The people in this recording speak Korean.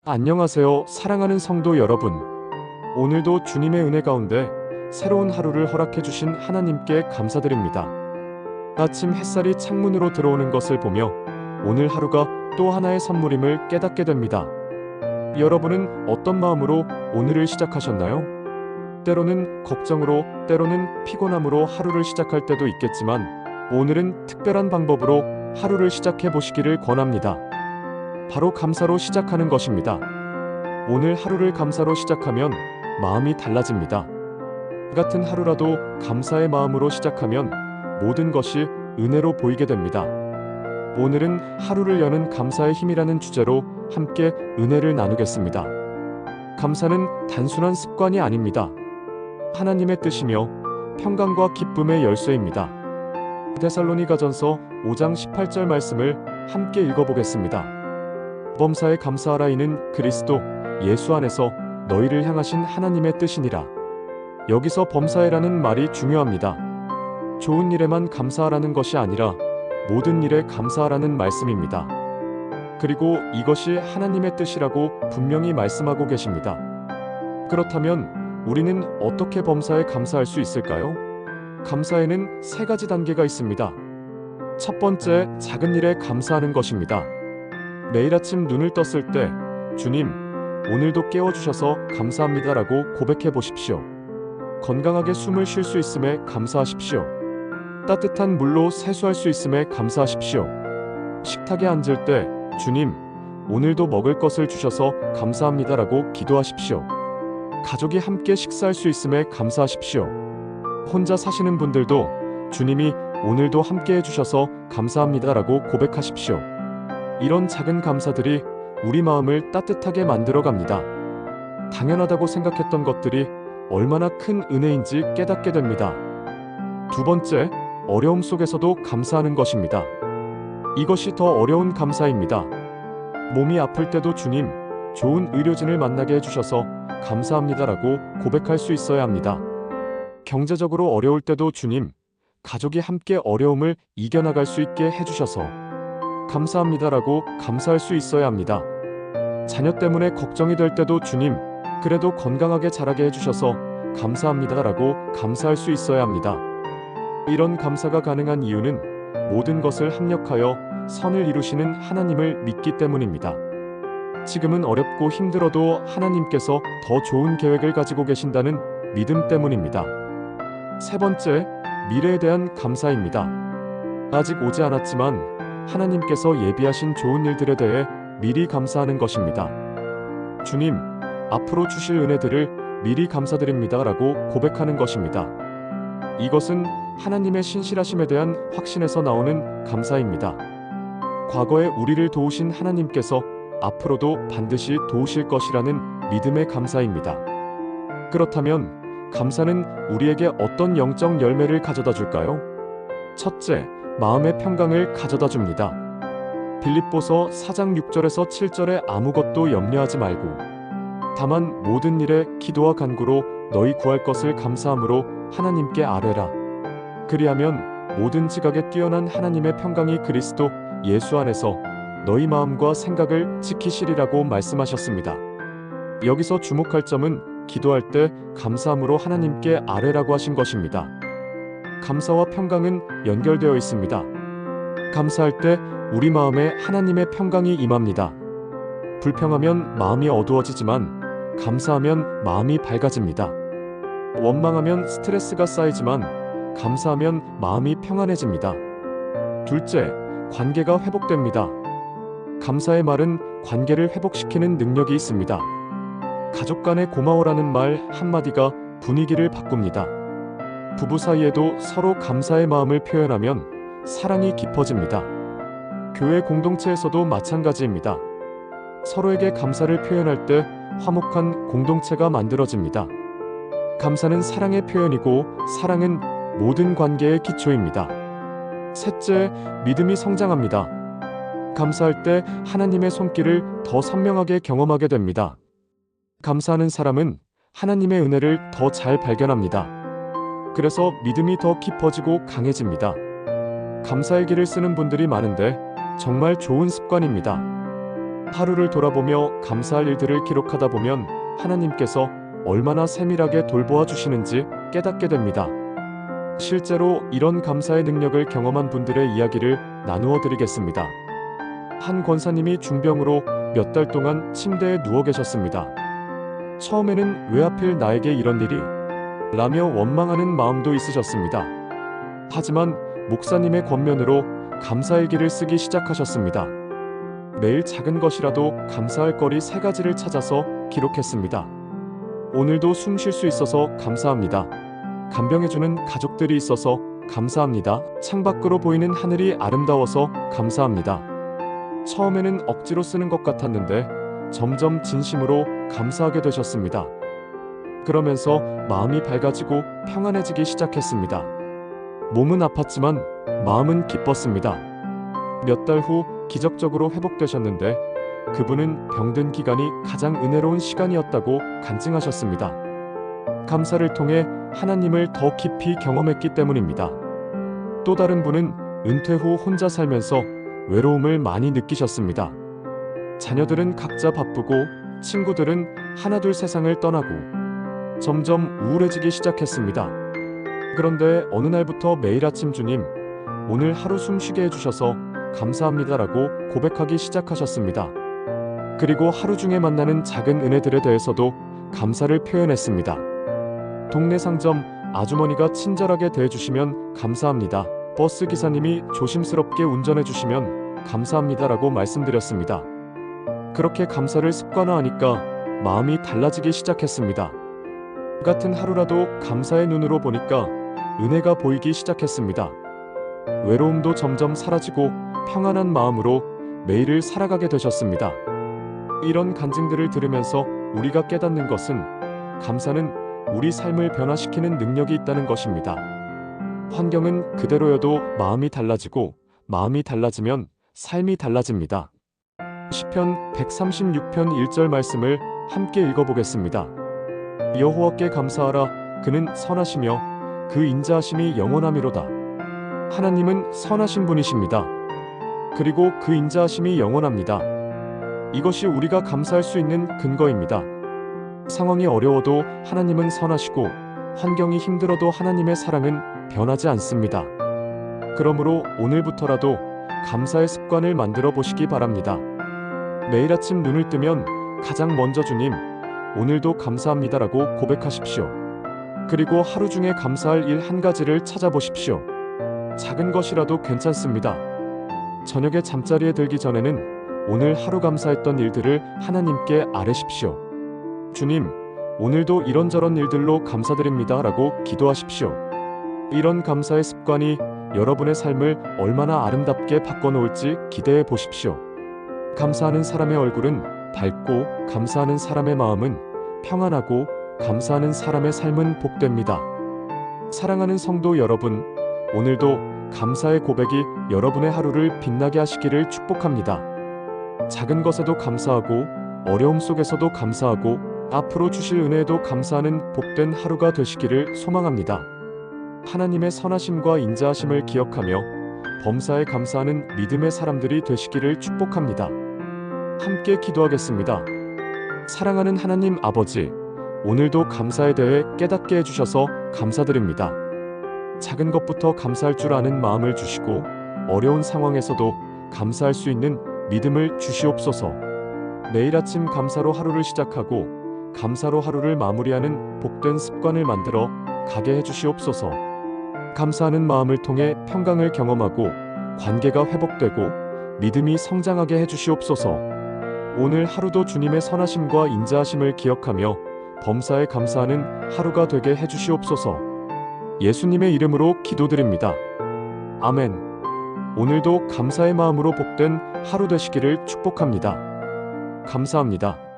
안녕하세요, 사랑하는 성도 여러분. 오늘도 주님의 은혜 가운데 새로운 하루를 허락해 주신 하나님께 감사드립니다. 아침 햇살이 창문으로 들어오는 것을 보며 오늘 하루가 또 하나의 선물임을 깨닫게 됩니다. 여러분은 어떤 마음으로 오늘을 시작하셨나요? 때로는 걱정으로, 때로는 피곤함으로 하루를 시작할 때도 있겠지만 오늘은 특별한 방법으로 하루를 시작해 보시기를 권합니다. 바로 감사로 시작하는 것입니다. 오늘 하루를 감사로 시작하면 마음이 달라집니다. 같은 하루라도 감사의 마음으로 시작하면 모든 것이 은혜로 보이게 됩니다. 오늘은 하루를 여는 감사의 힘이라는 주제로 함께 은혜를 나누겠습니다. 감사는 단순한 습관이 아닙니다. 하나님의 뜻이며 평강과 기쁨의 열쇠입니다. 데살로니가전서 5장 18절 말씀을 함께 읽어보겠습니다. 범사에 감사하라. 이는 그리스도 예수 안에서 너희를 향하신 하나님의 뜻이니라. 여기서 범사에라는 말이 중요합니다. 좋은 일에만 감사하라는 것이 아니라 모든 일에 감사하라는 말씀입니다. 그리고 이것이 하나님의 뜻이라고 분명히 말씀하고 계십니다. 그렇다면 우리는 어떻게 범사에 감사할 수 있을까요? 감사에는 세 가지 단계가 있습니다. 첫 번째, 작은 일에 감사하는 것입니다. 매일 아침 눈을 떴을 때 주님, 오늘도 깨워주셔서 감사합니다라고 고백해 보십시오. 건강하게 숨을 쉴 수 있음에 감사하십시오. 따뜻한 물로 세수할 수 있음에 감사하십시오. 식탁에 앉을 때 주님, 오늘도 먹을 것을 주셔서 감사합니다라고 기도하십시오. 가족이 함께 식사할 수 있음에 감사하십시오. 혼자 사시는 분들도 주님이 오늘도 함께 해주셔서 감사합니다라고 고백하십시오. 이런 작은 감사들이 우리 마음을 따뜻하게 만들어 갑니다. 당연하다고 생각했던 것들이 얼마나 큰 은혜인지 깨닫게 됩니다. 두 번째, 어려움 속에서도 감사하는 것입니다. 이것이 더 어려운 감사입니다. 몸이 아플 때도 주님, 좋은 의료진을 만나게 해주셔서 감사합니다라고 고백할 수 있어야 합니다. 경제적으로 어려울 때도 주님, 가족이 함께 어려움을 이겨나갈 수 있게 해주셔서 감사합니다라고 감사할 수 있어야 합니다. 자녀 때문에 걱정이 될 때도 주님, 그래도 건강하게 자라게 해주셔서 감사합니다라고 감사할 수 있어야 합니다. 이런 감사가 가능한 이유는 모든 것을 합력하여 선을 이루시는 하나님을 믿기 때문입니다. 지금은 어렵고 힘들어도 하나님께서 더 좋은 계획을 가지고 계신다는 믿음 때문입니다. 세 번째, 미래에 대한 감사입니다. 아직 오지 않았지만 하나님께서 예비하신 좋은 일들에 대해 미리 감사하는 것입니다. 주님, 앞으로 주실 은혜들을 미리 감사드립니다라고 고백하는 것입니다. 이것은 하나님의 신실하심에 대한 확신에서 나오는 감사입니다. 과거에 우리를 도우신 하나님께서 앞으로도 반드시 도우실 것이라는 믿음의 감사입니다. 그렇다면 감사는 우리에게 어떤 영적 열매를 가져다 줄까요? 첫째, 마음의 평강을 가져다 줍니다. 빌립보서 4장 6절에서 7절에 아무것도 염려하지 말고 다만 모든 일에 기도와 간구로 너희 구할 것을 감사함으로 하나님께 아뢰라. 그리하면 모든 지각에 뛰어난 하나님의 평강이 그리스도 예수 안에서 너희 마음과 생각을 지키시리라고 말씀하셨습니다. 여기서 주목할 점은 기도할 때 감사함으로 하나님께 아뢰라고 하신 것입니다. 감사와 평강은 연결되어 있습니다. 감사할 때 우리 마음에 하나님의 평강이 임합니다. 불평하면 마음이 어두워지지만 감사하면 마음이 밝아집니다. 원망하면 스트레스가 쌓이지만 감사하면 마음이 평안해집니다. 둘째, 관계가 회복됩니다. 감사의 말은 관계를 회복시키는 능력이 있습니다. 가족 간에 고마워라는 말 한마디가 분위기를 바꿉니다. 부부 사이에도 서로 감사의 마음을 표현하면 사랑이 깊어집니다. 교회 공동체에서도 마찬가지입니다. 서로에게 감사를 표현할 때 화목한 공동체가 만들어집니다. 감사는 사랑의 표현이고 사랑은 모든 관계의 기초입니다. 셋째, 믿음이 성장합니다. 감사할 때 하나님의 손길을 더 선명하게 경험하게 됩니다. 감사하는 사람은 하나님의 은혜를 더 잘 발견합니다. 그래서 믿음이 더 깊어지고 강해집니다. 감사의 길을 쓰는 분들이 많은데 정말 좋은 습관입니다. 하루를 돌아보며 감사할 일들을 기록하다 보면 하나님께서 얼마나 세밀하게 돌보아 주시는지 깨닫게 됩니다. 실제로 이런 감사의 능력을 경험한 분들의 이야기를 나누어 드리겠습니다. 한 권사님이 중병으로 몇 달 동안 침대에 누워 계셨습니다. 처음에는 왜 하필 나에게 이런 일이? 라며 원망하는 마음도 있으셨습니다. 하지만 목사님의 권면으로 감사일기를 쓰기 시작하셨습니다. 매일 작은 것이라도 감사할 거리 3가지를 찾아서 기록했습니다. 오늘도 숨 쉴 수 있어서 감사합니다. 간병해주는 가족들이 있어서 감사합니다. 창밖으로 보이는 하늘이 아름다워서 감사합니다. 처음에는 억지로 쓰는 것 같았는데 점점 진심으로 감사하게 되셨습니다. 그러면서 마음이 밝아지고 평안해지기 시작했습니다. 몸은 아팠지만 마음은 기뻤습니다. 몇 달 후 기적적으로 회복되셨는데 그분은 병든 기간이 가장 은혜로운 시간이었다고 간증하셨습니다. 감사를 통해 하나님을 더 깊이 경험했기 때문입니다. 또 다른 분은 은퇴 후 혼자 살면서 외로움을 많이 느끼셨습니다. 자녀들은 각자 바쁘고 친구들은 하나둘 세상을 떠나고 점점 우울해지기 시작했습니다. 그런데 어느 날부터 매일 아침 주님, 오늘 하루 숨쉬게 해주셔서 감사합니다라고 고백하기 시작하셨습니다. 그리고 하루 중에 만나는 작은 은혜들에 대해서도 감사를 표현했습니다. 동네 상점 아주머니가 친절하게 대해주시면 감사합니다. 버스 기사님이 조심스럽게 운전해주시면 감사합니다라고 말씀드렸습니다. 그렇게 감사를 습관화하니까 마음이 달라지기 시작했습니다. 같은 하루라도 감사의 눈으로 보니까 은혜가 보이기 시작했습니다. 외로움도 점점 사라지고 평안한 마음으로 매일을 살아가게 되셨습니다. 이런 간증들을 들으면서 우리가 깨닫는 것은 감사는 우리 삶을 변화시키는 능력이 있다는 것입니다. 환경은 그대로여도 마음이 달라지고 마음이 달라지면 삶이 달라집니다. 시편 136편 1절 말씀을 함께 읽어보겠습니다. 여호와께 감사하라. 그는 선하시며 그 인자하심이 영원하미로다. 하나님은 선하신 분이십니다. 그리고 그 인자하심이 영원합니다. 이것이 우리가 감사할 수 있는 근거입니다. 상황이 어려워도 하나님은 선하시고 환경이 힘들어도 하나님의 사랑은 변하지 않습니다. 그러므로 오늘부터라도 감사의 습관을 만들어 보시기 바랍니다. 매일 아침 눈을 뜨면 가장 먼저 주님, 오늘도 감사합니다라고 고백하십시오. 그리고 하루 중에 감사할 일 1가지를 찾아보십시오. 작은 것이라도 괜찮습니다. 저녁에 잠자리에 들기 전에는 오늘 하루 감사했던 일들을 하나님께 아뢰십시오. 주님, 오늘도 이런저런 일들로 감사드립니다 라고 기도하십시오. 이런 감사의 습관이 여러분의 삶을 얼마나 아름답게 바꿔놓을지 기대해 보십시오. 감사하는 사람의 얼굴은 밝고 감사하는 사람의 마음은 평안하고 감사하는 사람의 삶은 복됩니다. 사랑하는 성도 여러분, 오늘도 감사의 고백이 여러분의 하루를 빛나게 하시기를 축복합니다. 작은 것에도 감사하고 어려움 속에서도 감사하고 앞으로 주실 은혜에도 감사하는 복된 하루가 되시기를 소망합니다. 하나님의 선하심과 인자하심을 기억하며 범사에 감사하는 믿음의 사람들이 되시기를 축복합니다. 함께 기도하겠습니다. 사랑하는 하나님 아버지, 오늘도 감사에 대해 깨닫게 해주셔서 감사드립니다. 작은 것부터 감사할 줄 아는 마음을 주시고 어려운 상황에서도 감사할 수 있는 믿음을 주시옵소서. 매일 아침 감사로 하루를 시작하고 감사로 하루를 마무리하는 복된 습관을 만들어 가게 해주시옵소서. 감사하는 마음을 통해 평강을 경험하고 관계가 회복되고 믿음이 성장하게 해주시옵소서. 오늘 하루도 주님의 선하심과 인자하심을 기억하며 범사에 감사하는 하루가 되게 해주시옵소서. 예수님의 이름으로 기도드립니다. 아멘. 오늘도 감사의 마음으로 복된 하루 되시기를 축복합니다. 감사합니다.